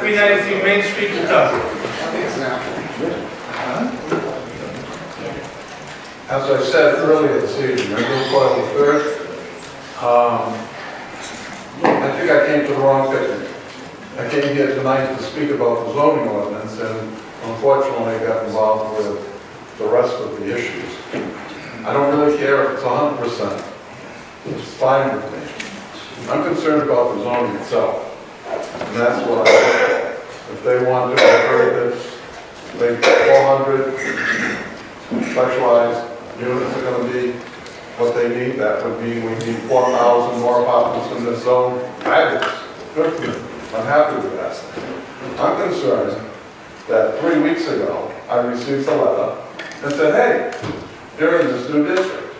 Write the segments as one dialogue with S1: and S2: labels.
S1: 393 Main Street, Pawtucket.
S2: As I said earlier this evening, I'm going to call the third. I think I came to the wrong picnic. I came here tonight to speak about the zoning ordinance, and unfortunately I got involved with the rest of the issues. I don't really care if it's 100%. It's fine with me. I'm concerned about the zoning itself. And that's what I think. If they want to encourage it, make 400 specialized units are going to be what they need. That would mean we need 4,000 more apartments in this zone. Fabulous. Good for me. I'm happy with that. I'm concerned that 3 weeks ago, I received a letter and said, hey, you're in this new district.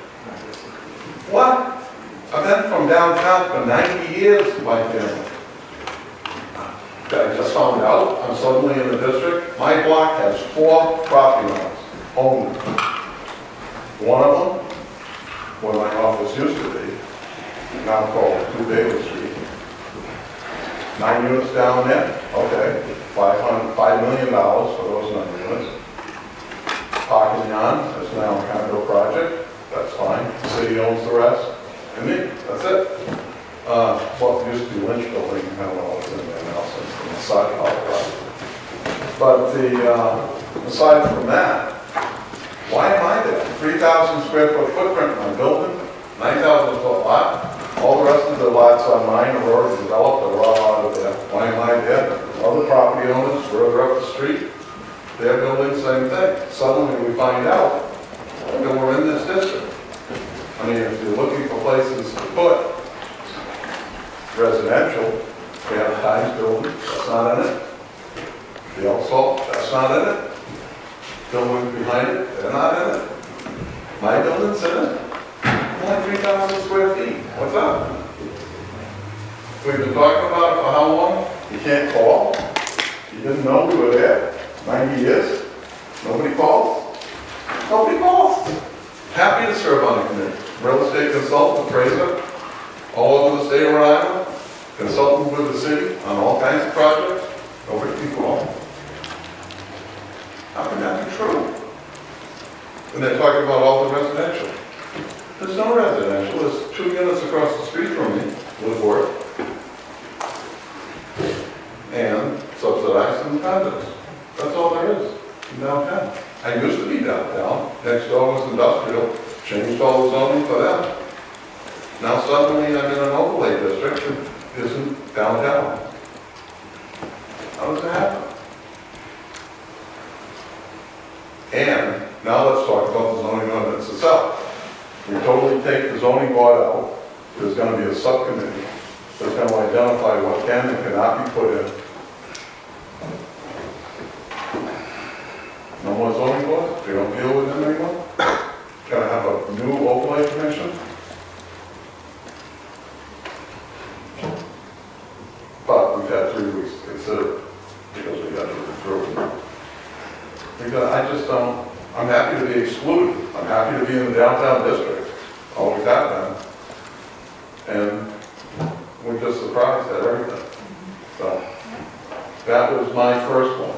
S2: What? I've been from downtown for 90 years, my family. I just found out I'm suddenly in the district. My block has 4 property owners only. One of them, where my office used to be, now called 2 Bailey Street. 9 units down there, okay. $5 million for those 9 units. Parking on, it's now a condo project, that's fine. The city owns the rest, and me, that's it. What used to be Lynch Building, I don't know what's in there now since the sidewalk project. But aside from that, why am I there? 3,000 square foot footprint in my building, 9,000 foot lot. All the rest of the lots on mine are already developed, they're all out of there. Why am I there? Other property owners further up the street, they're building the same thing. Suddenly we find out that we're in this district. I mean, if you're looking for places to put residential, we have Hines building, that's not in it. The Elk Salt, that's not in it. Buildings behind it, they're not in it. My building's in it. Only 3,000 square feet. What's up? We've been talking about it for how long? You can't call. You didn't know we were there. 90 years. Nobody calls. Nobody calls. Happy to serve on the committee. Real estate consultant, appraiser, all over the state of Rhode Island. Consultant with the city on all kinds of projects. Nobody can call. How can that be true? And they're talking about all the residential. There's no residential. There's 2 units across the street from me, Woodward, and subsidized in condos. That's all there is in downtown. I used to be downtown. Next door was industrial. Changed all the zoning for them. Now suddenly I'm in an overlay district that isn't downtown. How does that happen? And now let's talk about the zoning ordinance itself. We totally take the zoning board out. There's going to be a subcommittee that's going to identify what can and cannot be put in. No more zoning boards? We don't deal with them anymore? Going to have a new overlay commission? But we've had 3 weeks to consider it because we got to get through. I just don't, I'm happy to be excluded. I'm happy to be in the downtown district. Always have been. And we're just surprised at everything. So that was my first one.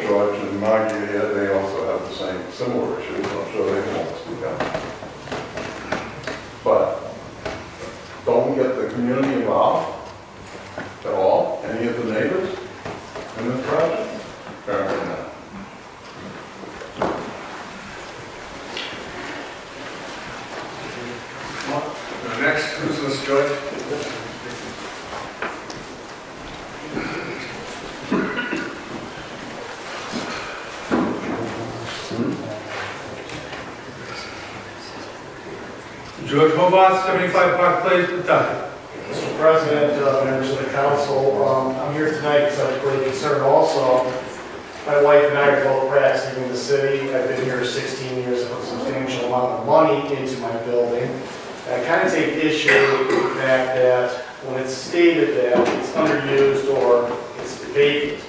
S2: George and Maggie here, they also have the same similar issues. I'm sure they won't speak up. But don't we get the community involved at all? Any of the neighbors in this project? Apparently not.
S3: Next, who's this, George?
S1: George Hobart, 75 Park Place, Pawtucket.
S4: Mr. President, members of the council, I'm here tonight because I was pretty concerned also. My wife and I are both practicing in the city. I've been here 16 years. I put a substantial amount of money into my building. And I kind of take issue with the fact that when it's stated that it's underused or it's vacant,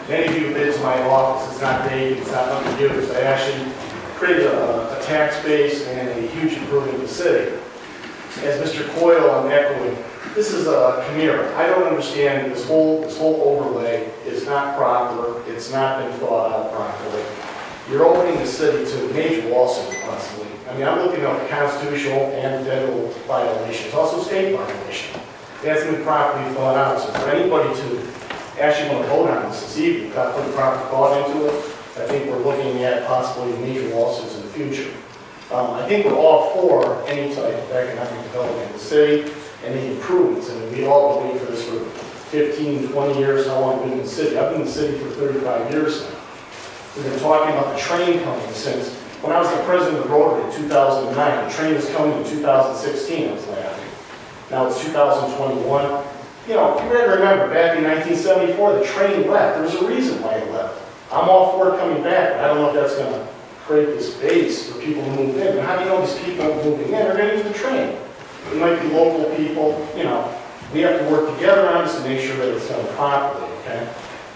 S4: many of you have been to my office, it's not vacant, it's not underused. I actually created a tax base and a huge improvement in the city. as Mr. Coyle, I'm echoing, this is a chimera. I don't understand this whole overlay is not proper. It's not been thought out properly. You're opening the city to major lawsuits possibly. I mean, I'm looking at constitutional and federal violations, also state violations. It hasn't been properly thought out. So for anybody to actually want to vote on this evening, without putting proper thought into it, I think we're looking at possibly major lawsuits in the future. I think we're all for any type of economic development in the city and the improvements. I mean, we all been waiting for this for 15, 20 years, how long I've been in the city. I've been in the city for 35 years now. We've been talking about the train coming since when I was the president of Rotary in 2009. The train was coming in 2016, I was laughing. Now it's 2021. You know, you better remember, back in 1974, the train left. There was a reason why it left. I'm all for it coming back, but I don't know if that's going to create this base for people to move in. And how do you know these people moving in are going to use the train? It might be local people, you know. We have to work together on this to make sure that it's done properly, okay?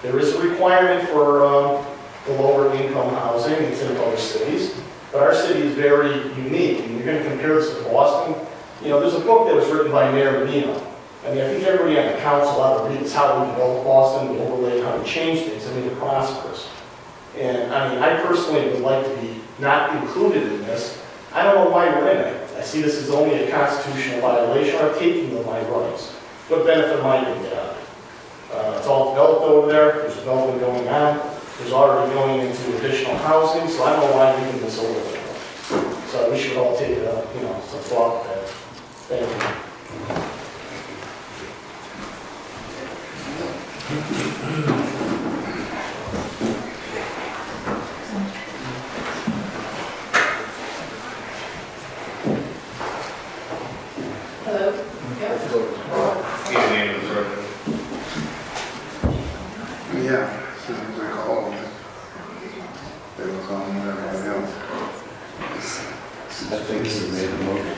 S4: There is a requirement for the lower income housing. It's in other cities. But our city is very unique. And you're going to compare this to Boston. You know, there's a book that was written by Mayor Menino. I mean, I think everybody on the council ought to read this, how we developed Boston, the overlay, how we change things. I mean, they're prosperous. And I mean, I personally would like to be not included in this. I don't know why we're in it. I see this as only a constitutional violation or taking of my rights. What benefit am I going to get out of it? It's all developed over there. There's development going on. There's already going into additional housing, so I don't know why we're leaving this over there. So we should all take it up, you know, some thought with that. Thank you.
S5: Hello? Yes?
S3: Need a name of the circle.
S6: Yeah, as soon as I called, they were calling everybody else.
S2: I think you made a motion.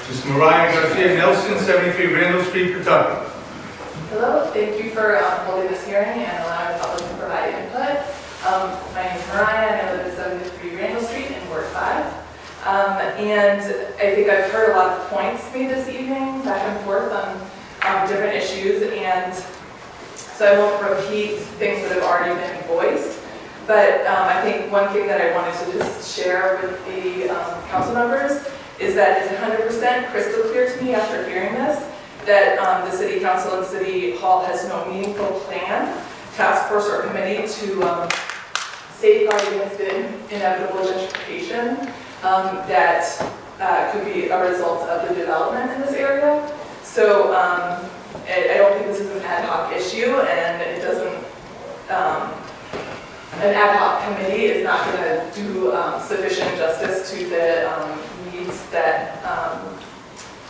S1: Ms. Mariah Garcia Nelson, 73 Randall Street, Pawtucket.
S5: Hello, thank you for holding this hearing and allowing the public to provide input. My name is Mariah and I live at 73 Randall Street in Ward 5. And I think I've heard a lot of points made this evening, back and forth on different issues, and so I won't repeat things that have already been voiced. But I think one thing that I wanted to just share with the council members is that it's 100% crystal clear to me after hearing this that the City Council and City Hall has no meaningful plan, task force, or committee to safeguard against the inevitable gentrification that could be a result of the development in this area. So I don't think this is an ad hoc issue, and it doesn't, an ad hoc committee is not going to do sufficient justice to the needs that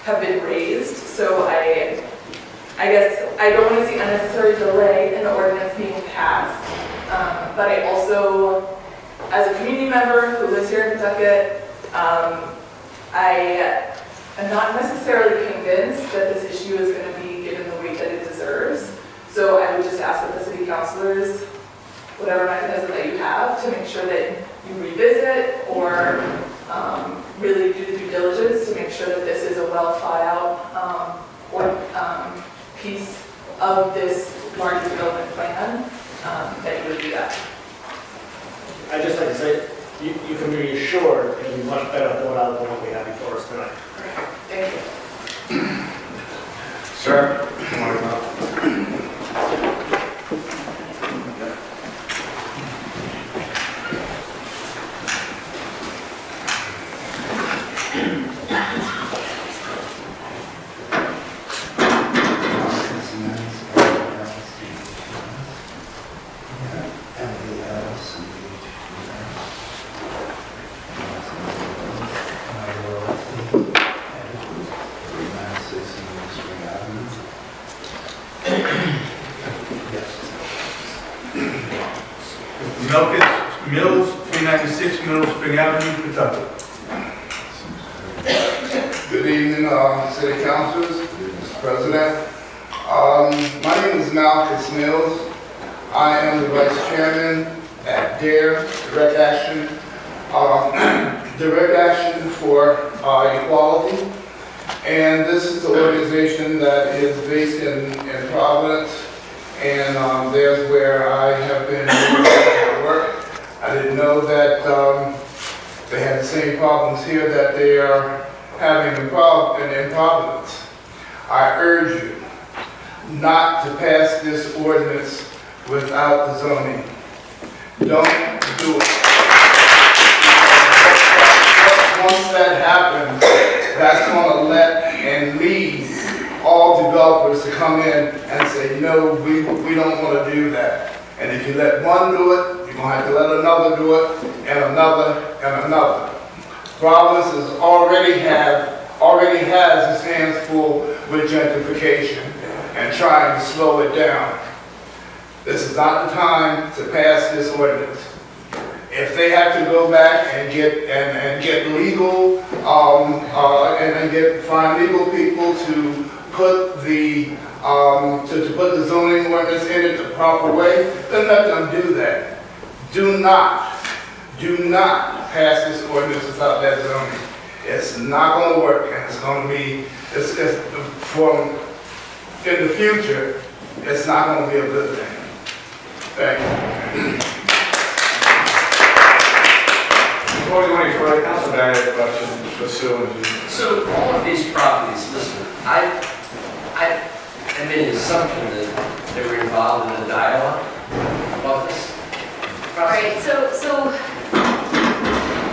S5: have been raised. So I guess I don't want to see unnecessary delay in the ordinance being passed, but I also, as a community member who lives here in Pawtucket, I am not necessarily convinced that this issue is going to be given the weight that it deserves. So I would just ask that the city councilors, whatever mechanism that you have, to make sure that you revisit or really do the due diligence to make sure that this is a well thought out piece of this large development plan, that you would do that.
S4: I'd just like to say, you can be assured it'll be much better thought out than what we have before us tonight.
S5: Thank you.
S3: Sir, you want to come up?
S1: Mills, 396 Middle Spring Avenue, Pawtucket.
S6: Good evening, City Councilors, Mr. President. My name is Malcolm Mills. I am the Vice Chairman at DARE, Direct Action, Direct Action for Equality. And this is an organization that is based in Providence, and there's where I have been at work. I didn't know that they had the same problems here that they are having in Providence. I urge you not to pass this ordinance without the zoning. Don't do it. Once that happens, that's going to let and lead all developers to come in and say, no, we don't want to do that. And if you let one do it, you're going to have to let another do it, and another, and another. Providence already has its hands full with gentrification and trying to slow it down. This is not the time to pass this ordinance. If they have to go back and get legal find legal people to put the zoning ordinance in it the proper way, then let them do that. Do not pass this ordinance without that zoning. It's not going to work, and it's going to be in the future. It's not going to be a good thing. Thank you.
S3: Before we go any further, Council, I have a question for Sue.
S7: So all of these properties, listen, I made an assumption that they were involved in a dialogue about this.
S5: Right, so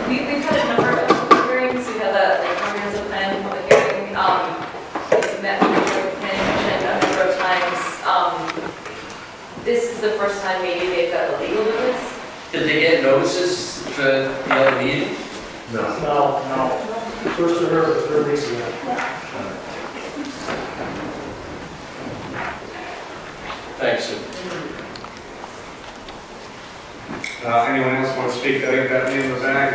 S5: we've had a number of hearings. We had the comprehensive plan public hearing. We've met with the planning commission a number of times. This is the first time maybe they've got the legal notice.
S7: Did they get notices for the other meeting?
S4: No. First of her, they're releasing it.
S7: Thanks, Sue.
S3: Anyone else want to speak? I think that name was back.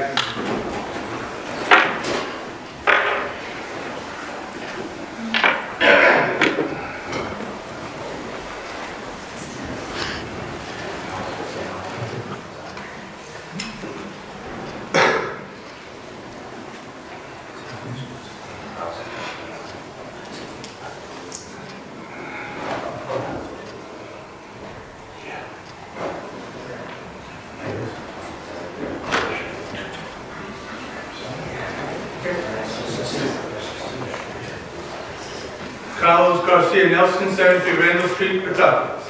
S1: Carlos Garcia Nelson, 73 Randall Street, Pawtucket.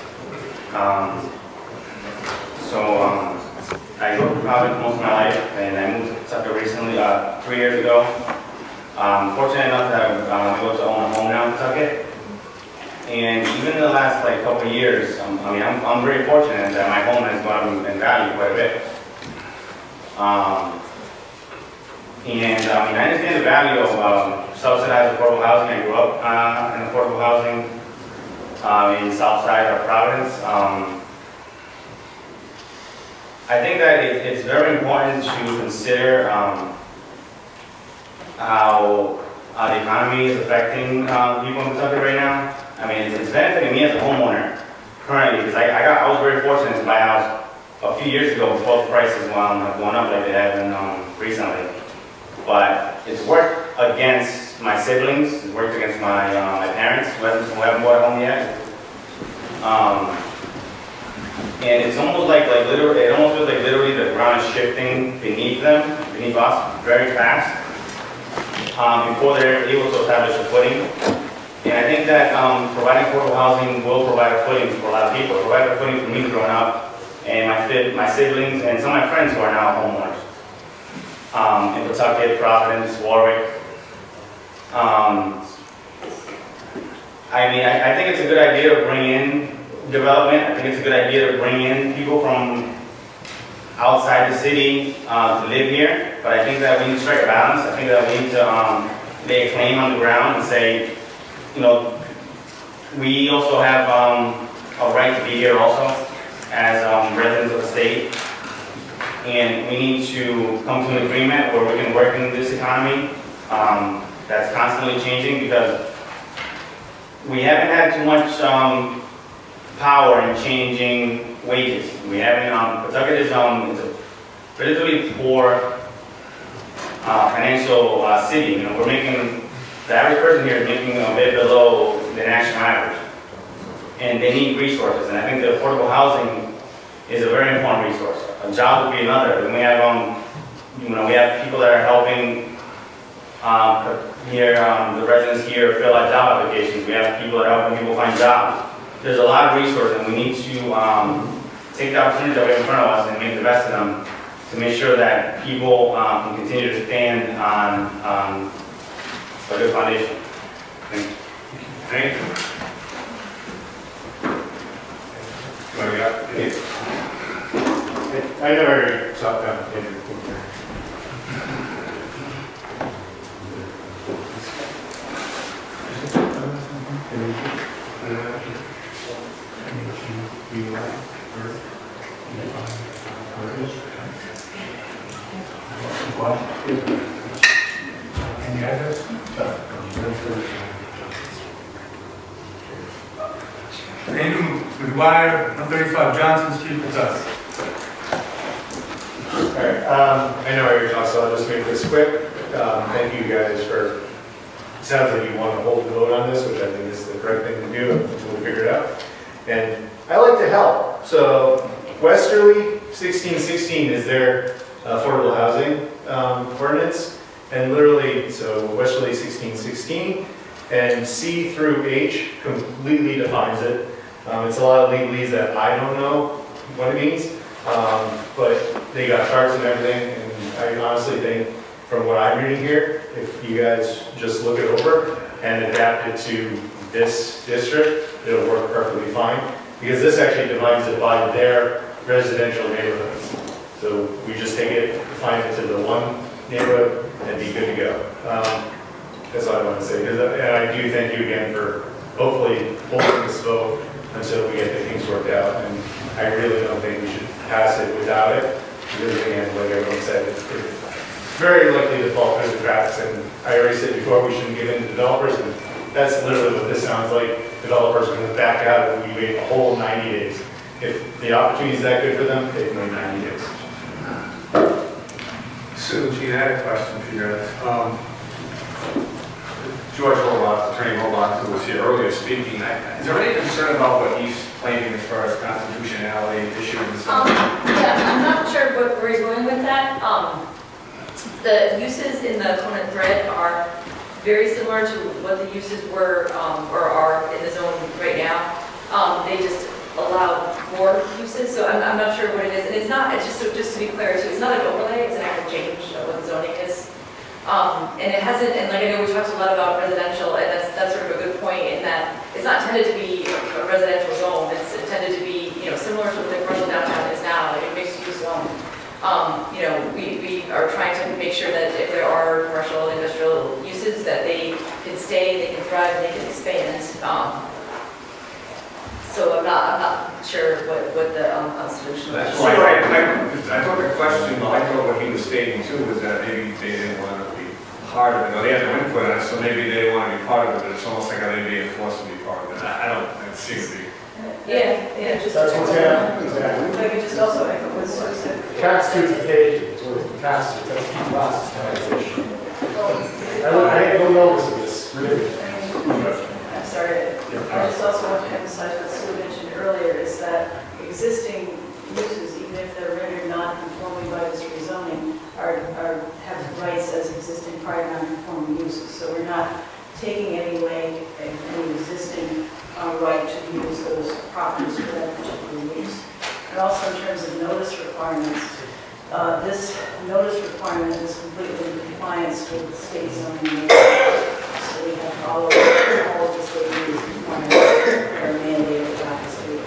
S8: I grew up in Providence most of my life, and I moved to Pawtucket recently, 3 years ago. Fortunate enough that I'm able to own a home now in Pawtucket. And even in the last couple of years, I'm very fortunate that my home has gone up in value quite a bit. I understand the value of subsidized affordable housing. I grew up in affordable housing in South Side of Providence. I think that it's very important to consider how the economy is affecting people in Pawtucket right now. I mean, it's benefiting me as a homeowner currently, because I was very fortunate to buy a house a few years ago before the prices have gone up like they have been recently. But it's worked against my siblings, it's worked against my parents who haven't bought a home yet. And it's almost like literally, it almost feels like literally the ground is shifting beneath us, very fast, before they're able to establish a footing. And I think that providing affordable housing will provide a footing for a lot of people. It provided a footing for me growing up, and my siblings, and some of my friends who are now homeowners. In Pawtucket, Providence, Warwick. I think it's a good idea to bring in development. I think it's a good idea to bring in people from outside the city to live here. But I think that we need to strike a balance. I think that we need to lay a claim on the ground and say, we also have a right to be here also as residents of the state. And we need to come to an agreement where we can work in this economy that's constantly changing, because we haven't had too much power in changing wages. We haven't, Pawtucket is it's a relatively poor financial city. You know, we're making, the average person here is making a bit below the national average. And they need resources, and I think the affordable housing is a very important resource. A job would be another. And we have, you know, we have people that are helping here, the residents here fill out job applications. We have people that are helping people find jobs. There's a lot of resources, and we need to take the opportunities that we have in front of us and make the best of them to make sure that people can continue to stand on a good foundation. Thank you.
S3: Thank you. What do you got?
S9: I never talked about it.
S1: Any others? Andrew McGuire, 135 Johnson Street, Pawtucket.
S9: All right, I know what you're talking, so I'll just make this quick. Thank you guys for, it sounds like you want to hold the vote on this, which I think is the correct thing to do until we figure it out. And I like to help. So Westerly 1616 is their affordable housing ordinance. And literally, so Westerly 1616 and C through H completely defines it. It's a lot of legalese that I don't know what it means, but they got charts and everything, and I honestly think from what I'm reading here, if you guys just look it over and adapt it to this district, it'll work perfectly fine, because this actually divides it by their residential neighborhoods. So we just take it, define it to the one neighborhood, and be good to go. That's all I want to say. And I do thank you again for hopefully holding this vote until we get the things worked out. And I really don't think we should pass it without it. Because again, like everyone said, it's very likely to fall through the cracks. And I already said before, we shouldn't give in to developers. And that's literally what this sounds like. Developers are going to back out if we wait a whole 90 days. If the opportunity is that good for them, they can wait 90 days.
S3: Sue, Gene, I had a question for you guys. George Robach, Attorney Robach, who was here earlier speaking, is there any concern about what he's claiming as far as constitutionality issues and stuff?
S10: Yeah, I'm not sure where he's going with that. The uses in the Conant thread are very similar to what the uses were or are in the zone right now. They just allow more uses, so I'm not sure what it is. And it's not, it's just to be clear too, it's not an overlay, it's an actual change of what the zoning is. And it hasn't, and like I know we talked a lot about residential, and that's sort of a good point in that it's not intended to be a residential zone. It's intended to be, you know, similar to what the commercial downtown is now, like a mixed use zone. You know, we are trying to make sure that if there are commercial and industrial uses, that they can stay, they can thrive, and they can expand. So I'm not sure what the solution is.
S3: That's right. I thought the question, I thought what he was stating too, was that maybe they didn't want to be part of it. No, they had no input on it, so maybe they didn't want to be part of it, but it's almost like they being forced to be part of it. I don't see it be.
S10: Yeah, just
S4: That's what's happening, exactly.
S10: maybe just also echo what Sue said.
S4: Constitutes the page, it's what it constitutes, that's the process transition. I had no notice of this, really.
S10: I'm sorry, I just also want to emphasize what Sue mentioned earlier, is that existing uses, even if they're rendered non-conforming by this rezoning, have rights as existing prior non-conforming uses. So we're not taking any existing right to use those properties for that particular use. And also in terms of notice requirements, this notice requirement is completely in compliance with the state zoning. So we have all of the state use requirements that are mandated by the state.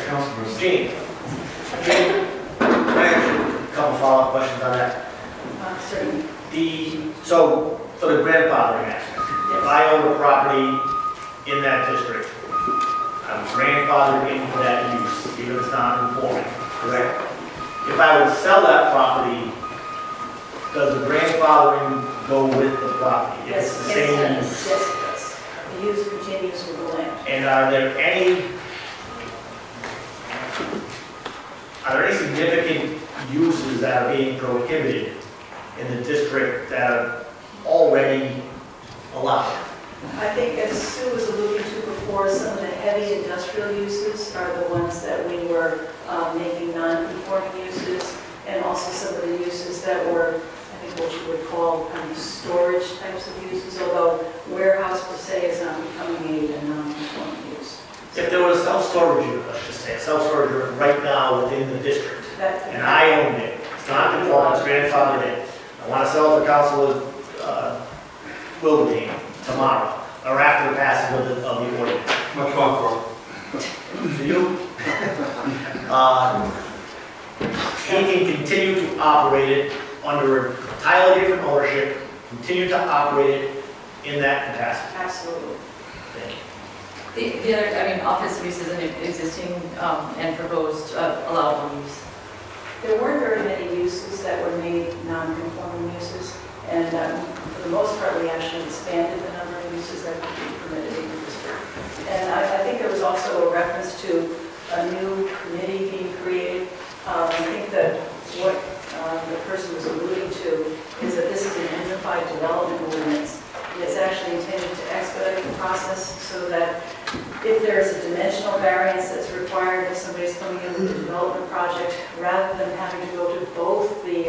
S3: Councilman
S11: Gene, I have a couple follow-up questions on that.
S10: Certainly.
S11: So for the grandfathering aspect, if I own a property in that district, I'm grandfathered into that use, even if it's not conforming, correct? If I would sell that property, does the grandfathering go with the property. If it's the same use.
S12: Yes, it does. The use continues with the land.
S11: And are there any significant uses that are being prohibited in the district that are already allowed?
S12: I think as Sue was alluding to before, some of the heavy industrial uses are the ones that we were making non-conforming uses, and also some of the uses that were, I think what you would call kind of storage types of uses, although warehouse per se is not becoming a non-conforming use.
S11: If there was self-storage unit, let's just say, a self-storage unit right now within the district,
S12: That-
S11: and I owned it, it's not conforming, it's grandfathered in, I want to sell it to Councilor Wilberding tomorrow, or after the passage of the ordinance.
S1: Much more
S11: For you? He can continue to operate it under a entirely different ownership, continue to operate it in that capacity.
S12: Absolutely.
S11: Thank you.
S10: The other, I mean, office uses and existing and proposed allowable use.
S12: There weren't very many uses that were made non-conforming uses, and for the most part, we actually expanded the number of uses that could be permitted in the district. And I think there was also a reference to a new committee being created. I think that what the person was alluding to is that this is an unified development ordinance. And it's actually intended to expedite the process so that if there is a dimensional variance that's required if somebody's coming in with a development project, rather than having to go to both the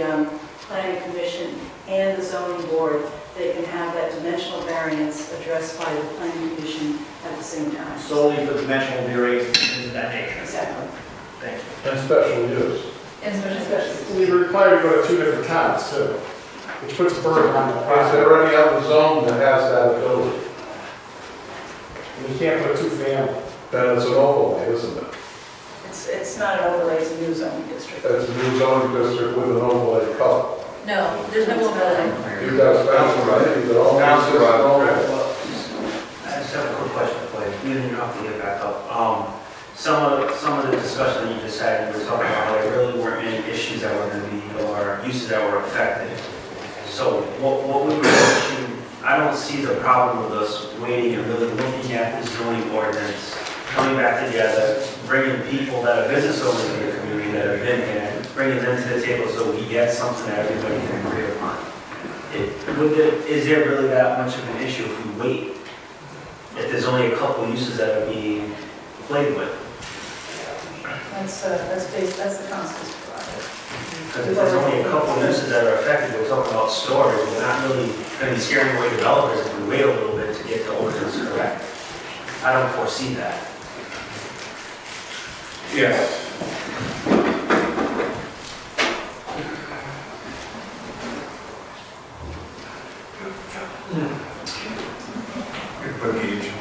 S12: planning commission and the zoning board, they can have that dimensional variance addressed by the planning commission at the same time.
S11: Solely for dimensional variations and things of that nature.
S12: Exactly.
S11: Thank you.
S2: And special use.
S10: And especially,
S4: We were required to go to 2 different towns too, which puts a burden on the
S2: Is
S4: property.
S2: there any other zone that has that ability?
S4: You can't put a 2-family.
S2: Then it's an overlay, isn't it?
S12: It's not an overlay, it's a new zoning district.
S2: It's a new zoning district with an overlay color.
S10: no, there's no overlay.
S2: You guys bounce right, you all bounce right.
S7: I just have a quick question for you. You didn't have to get back up. Some of the discussion that you just had, you were talking about how there really weren't any issues that were going to be, or uses that were affected. So what would be the issue? I don't see the problem with us waiting and really looking at this zoning ordinance, coming back together, bringing people that are business owners in the community that have been here, bringing them to the table so we get something that everybody can agree upon. Is there really that much of an issue if we wait? If there's only a couple uses that are being played with?
S12: That's the council's prerogative.
S7: Because if there's only a couple uses that are affected, we're talking about storage, we're not really going to be scaring away developers if we wait a little bit to get the ordinance correct. I don't foresee that.
S1: Yes. Good gauge.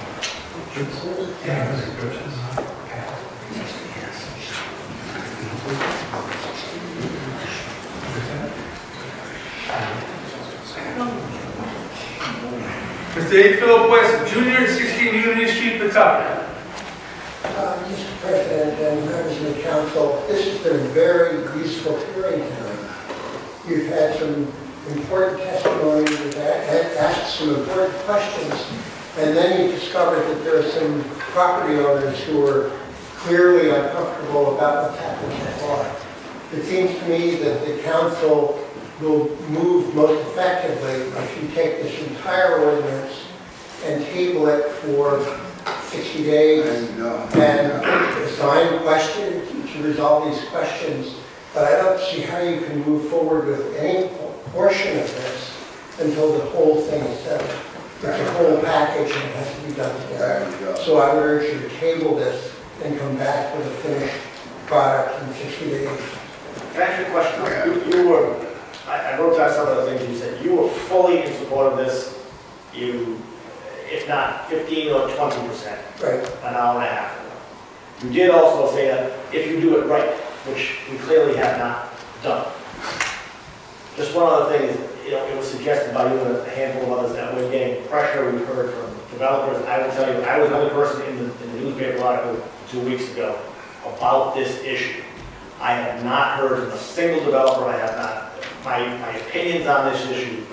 S1: Mr. A. Philip West, Jr., 16 Union Street, Pawtucket.
S13: Mr. President and members of the council, this has been a very useful hearing tonight. You've had some important testimony, you've asked some important questions, and then you discovered that there are some property owners who are clearly uncomfortable about what's happened so far. It seems to me that the council will move most effectively if you take this entire ordinance and table it for 60 days and assign questions to resolve these questions. But I don't see how you can move forward with any portion of this until the whole thing is settled. It's a whole package and it has to be done together. So I would urge you to table this and come back with a finished product in 60 days.
S11: Can I ask you a question? You were, I wrote down some of the things you said. You were fully in support of this. You, if not 15 or 20%,
S13: Right.
S11: an hour and a half ago. You did also say that if you do it right, which we clearly have not done. Just one other thing is, it was suggested by you and a handful of others that we're getting pressure. We've heard from developers. I will tell you, I was another person in the newspaper article 2 weeks ago about this issue. I have not heard from a single developer. I have not. My opinions on this issue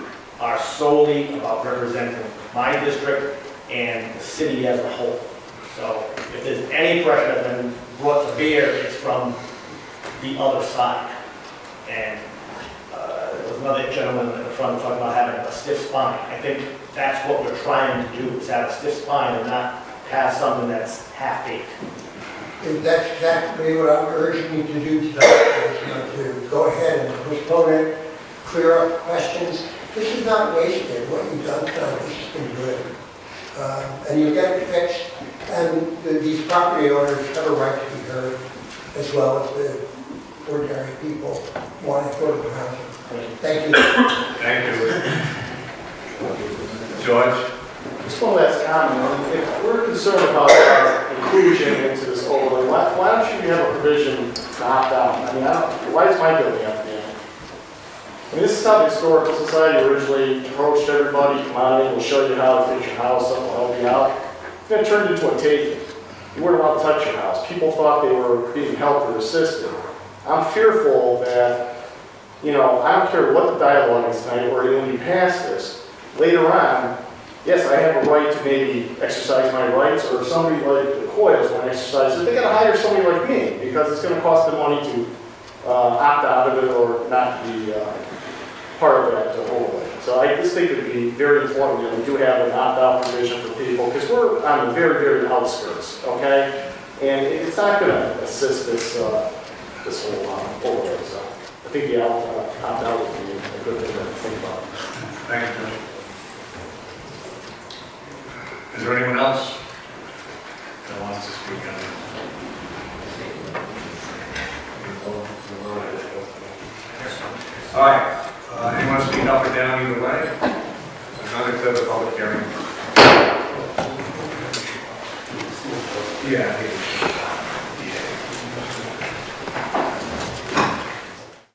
S11: are solely about representing my district and the city as a whole. So if there's any pressure that's been brought to bear, it's from the other side. And there was another gentleman in the front talking about having a stiff spine. I think that's what we're trying to do, is have a stiff spine and not have something that's half-baked.
S13: And that's exactly what I'm urging you to do tonight, is, to go ahead and postpone it, clear up questions. This is not wasted. What you've done tonight, this has been good. And you get it fixed, and these property owners have a right to be heard, as well as the ordinary people wanting affordable housing. Thank you.
S3: Thank you. George?
S4: Just one last comment. If we're concerned about our inclusion into this overlay, why don't you have a provision to opt out? I mean, why does my building have to be in it? I mean, this is how the Historical Society originally approached everybody. Come on in, we'll show you how to fix your house up, we'll help you out. Then it turned into a taking. You weren't allowed to touch your house. People thought they were being helped or assisted. I'm fearful that, I don't care what the dialogue is tonight, or when you pass this, later on, yes, I have a right to maybe exercise my rights, or if somebody like the Coyles want to exercise it, they got to hire somebody like me, because it's going to cost them money to opt out of it or not be part of that overlay. So I just think it would be very important that we do have an opt-out provision for people, because we're on the very, very outskirts, okay? And it's not going to assist this whole overlay. So I think the opt-out would be a good thing to think about.
S3: Thank you. Is there anyone else that wants to speak on it? All right. Anyone speak up or down either way? Another declare the public hearing. Yeah.